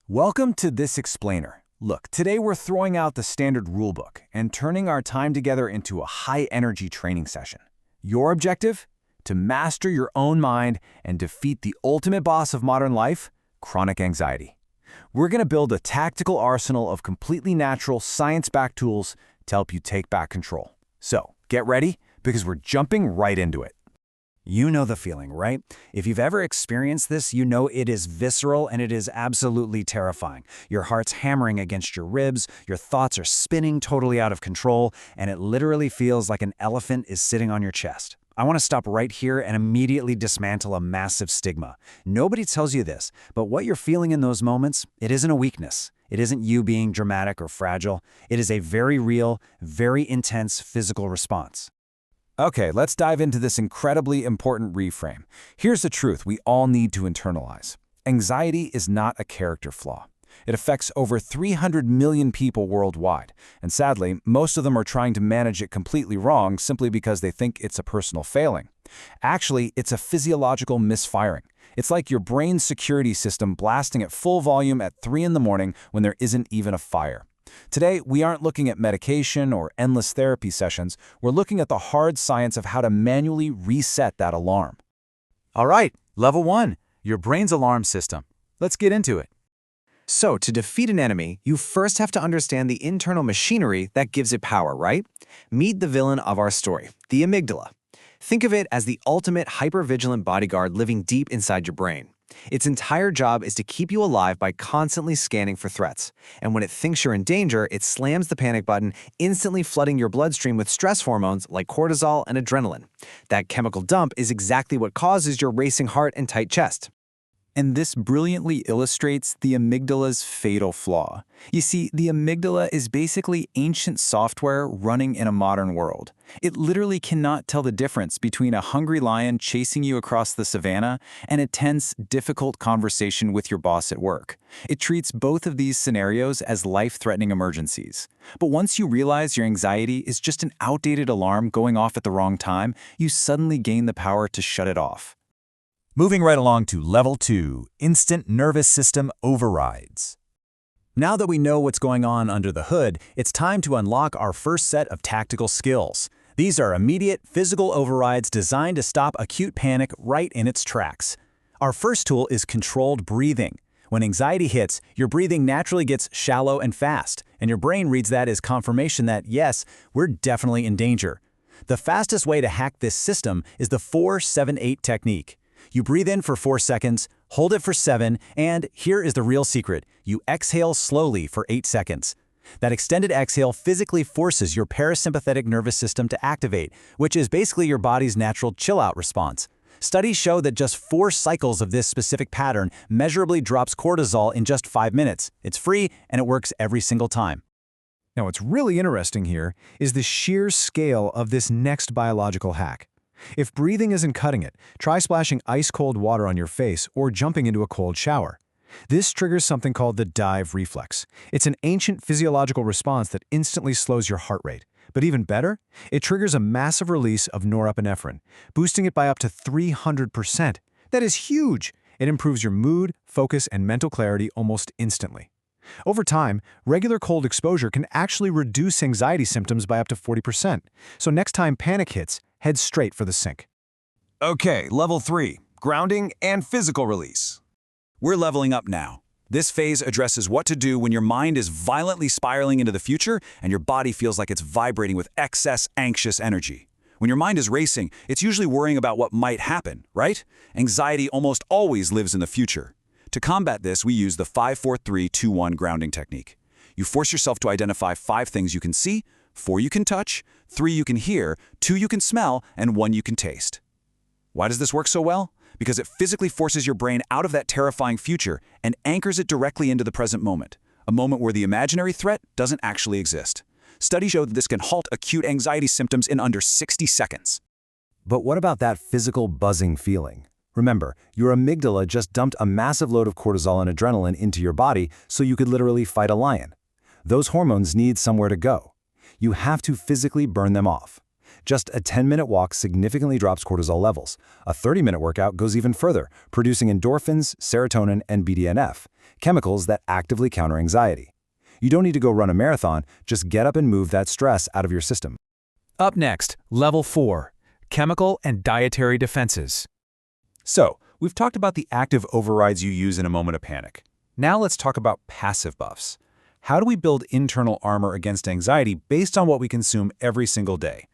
Welcome to This Explainer. Look, today we're throwing out the standard rulebook and turning our time together into a high-energy training session. Your objective? To master your own mind and defeat the ultimate boss of modern life, chronic anxiety. We're going to build a tactical arsenal of completely natural, science-backed tools to help you take back control. So, get ready, because we're jumping right into it. You know the feeling, right? If you've ever experienced this, you know it is visceral and it is absolutely terrifying. Your heart's hammering against your ribs, your thoughts are spinning totally out of control, and it literally feels like an elephant is sitting on your chest. I want to stop right here and immediately dismantle a massive stigma. Nobody tells you this, but what you're feeling in those moments, it isn't a weakness. It isn't you being dramatic or fragile. It is a very real, very intense physical response. Okay, let's dive into this incredibly important reframe. Here's the truth we all need to internalize. Anxiety is not a character flaw. It affects over 300 million people worldwide, and sadly, most of them are trying to manage it completely wrong simply because they think it's a personal failing. Actually, it's a physiological misfiring. It's like your brain's security system blasting at full volume at 3 in the morning when there isn't even a fire. Today, we aren't looking at medication or endless therapy sessions. We're looking at the hard science of how to manually reset that alarm. All right, level 1, your brain's alarm system. Let's get into it. So, to defeat an enemy, you first have to understand the internal machinery that gives it power, right? Meet the villain of our story, the amygdala. Think of it as the ultimate hypervigilant bodyguard living deep inside your brain. Its entire job is to keep you alive by constantly scanning for threats. And when it thinks you're in danger, it slams the panic button, instantly flooding your bloodstream with stress hormones like cortisol and adrenaline. That chemical dump is exactly what causes your racing heart and tight chest. And this brilliantly illustrates the amygdala's fatal flaw. You see, the amygdala is basically ancient software running in a modern world. It literally cannot tell the difference between a hungry lion chasing you across the savannah and a tense, difficult conversation with your boss at work. It treats both of these scenarios as life-threatening emergencies. But once you realize your anxiety is just an outdated alarm going off at the wrong time, you suddenly gain the power to shut it off. Moving right along to level 2, instant nervous system overrides. Now that we know what's going on under the hood, it's time to unlock our first set of tactical skills. These are immediate physical overrides designed to stop acute panic right in its tracks. Our first tool is controlled breathing. When anxiety hits, your breathing naturally gets shallow and fast, and your brain reads that as confirmation that, yes, we're definitely in danger. The fastest way to hack this system is the 4-7-8 technique. You breathe in for 4 seconds, hold it for 7, and here is the real secret. You exhale slowly for 8 seconds. That extended exhale physically forces your parasympathetic nervous system to activate, which is basically your body's natural chill-out response. Studies show that just 4 cycles of this specific pattern measurably drops cortisol in just 5 minutes. It's free, and it works every single time. Now, what's really interesting here is the sheer scale of this next biological hack. If breathing isn't cutting it, try splashing ice-cold water on your face or jumping into a cold shower. This triggers something called the dive reflex. It's an ancient physiological response that instantly slows your heart rate. But even better, it triggers a massive release of norepinephrine, boosting it by up to 300%. That is huge! It improves your mood, focus, and mental clarity almost instantly. Over time, regular cold exposure can actually reduce anxiety symptoms by up to 40%. So next time panic hits, head straight for the sink. Okay, level 3, grounding and physical release. We're leveling up now. This phase addresses what to do when your mind is violently spiraling into the future and your body feels like it's vibrating with excess anxious energy. When your mind is racing, it's usually worrying about what might happen, right? Anxiety almost always lives in the future. To combat this, we use the 5-4-3-2-1 grounding technique. You force yourself to identify 5 things you can see, 4 you can touch, 3 you can hear, 2 you can smell, and 1 you can taste. Why does this work so well? Because it physically forces your brain out of that terrifying future and anchors it directly into the present moment, a moment where the imaginary threat doesn't actually exist. Studies show that this can halt acute anxiety symptoms in under 60 seconds. But what about that physical buzzing feeling? Remember, your amygdala just dumped a massive load of cortisol and adrenaline into your body so you could literally fight a lion. Those hormones need somewhere to go. You have to physically burn them off. Just a 10-minute walk significantly drops cortisol levels. A 30-minute workout goes even further, producing endorphins, serotonin, and BDNF. chemicals that actively counter anxiety. You don't need to go run a marathon, just get up and move that stress out of your system. Up next, Level 4, Chemical and Dietary Defenses. So, we've talked about the active overrides you use in a moment of panic. Now let's talk about passive buffs. How do we build internal armor against anxiety based on what we consume every single day?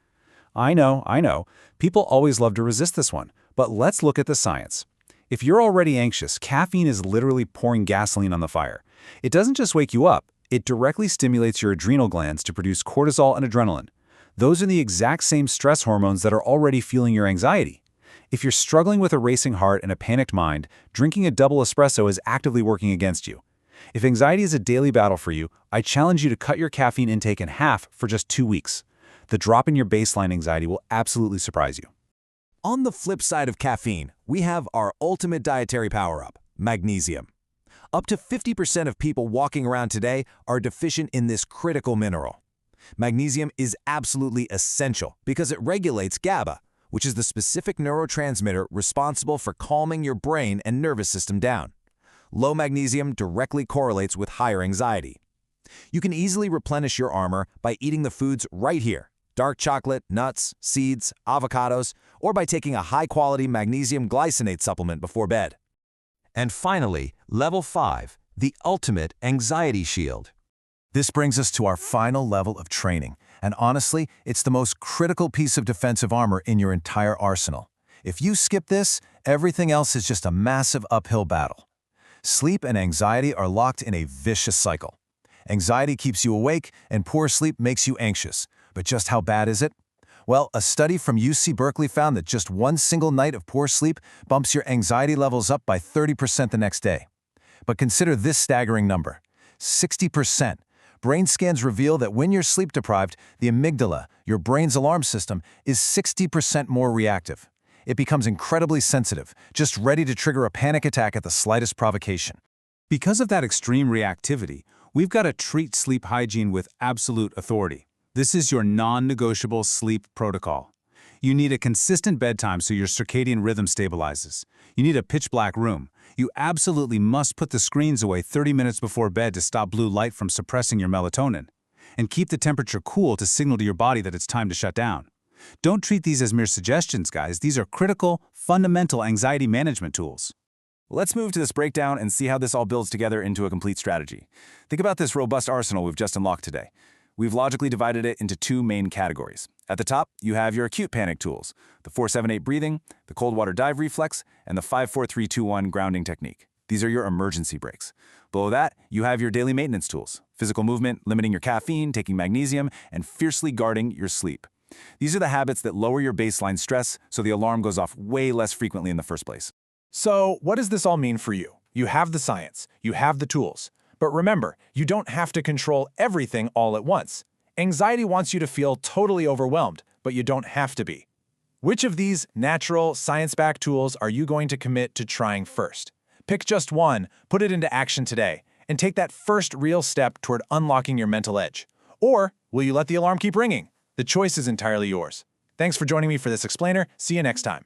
I know, people always love to resist this one, but let's look at the science. If you're already anxious, caffeine is literally pouring gasoline on the fire. It doesn't just wake you up, it directly stimulates your adrenal glands to produce cortisol and adrenaline. Those are the exact same stress hormones that are already fueling your anxiety. If you're struggling with a racing heart and a panicked mind, drinking a double espresso is actively working against you. If anxiety is a daily battle for you, I challenge you to cut your caffeine intake in half for just 2 weeks. The drop in your baseline anxiety will absolutely surprise you. On the flip side of caffeine, we have our ultimate dietary power-up, magnesium. Up to 50% of people walking around today are deficient in this critical mineral. Magnesium is absolutely essential because it regulates GABA, which is the specific neurotransmitter responsible for calming your brain and nervous system down. Low magnesium directly correlates with higher anxiety. You can easily replenish your armor by eating the foods right here: dark chocolate, nuts, seeds, avocados, or by taking a high-quality magnesium glycinate supplement before bed. And finally, Level 5, the ultimate anxiety shield. This brings us to our final level of training, and honestly, it's the most critical piece of defensive armor in your entire arsenal. If you skip this, everything else is just a massive uphill battle. Sleep and anxiety are locked in a vicious cycle. Anxiety keeps you awake, and poor sleep makes you anxious. But just how bad is it? Well, a study from UC Berkeley found that just one single night of poor sleep bumps your anxiety levels up by 30% the next day. But consider this staggering number: 60%. Brain scans reveal that when you're sleep deprived, the amygdala, your brain's alarm system, is 60% more reactive. It becomes incredibly sensitive, just ready to trigger a panic attack at the slightest provocation. Because of that extreme reactivity, we've got to treat sleep hygiene with absolute authority. This is your non-negotiable sleep protocol. You need a consistent bedtime so your circadian rhythm stabilizes. You need a pitch-black room. You absolutely must put the screens away 30 minutes before bed to stop blue light from suppressing your melatonin. And keep the temperature cool to signal to your body that it's time to shut down. Don't treat these as mere suggestions, guys. These are critical, fundamental anxiety management tools. Let's move to this breakdown and see how this all builds together into a complete strategy. Think about this robust arsenal we've just unlocked today. We've logically divided it into 2 main categories. At the top, you have your acute panic tools: the 4-7-8 breathing, the cold water dive reflex, and the 5-4-3-2-1 grounding technique. These are your emergency breaks. Below that, you have your daily maintenance tools: physical movement, limiting your caffeine, taking magnesium, and fiercely guarding your sleep. These are the habits that lower your baseline stress so the alarm goes off way less frequently in the first place. So, what does this all mean for you? You have the science, you have the tools. But remember, you don't have to control everything all at once. Anxiety wants you to feel totally overwhelmed, but you don't have to be. Which of these natural, science-backed tools are you going to commit to trying first? Pick just one, put it into action today, and take that first real step toward unlocking your mental edge. Or will you let the alarm keep ringing? The choice is entirely yours. Thanks for joining me for this explainer. See you next time.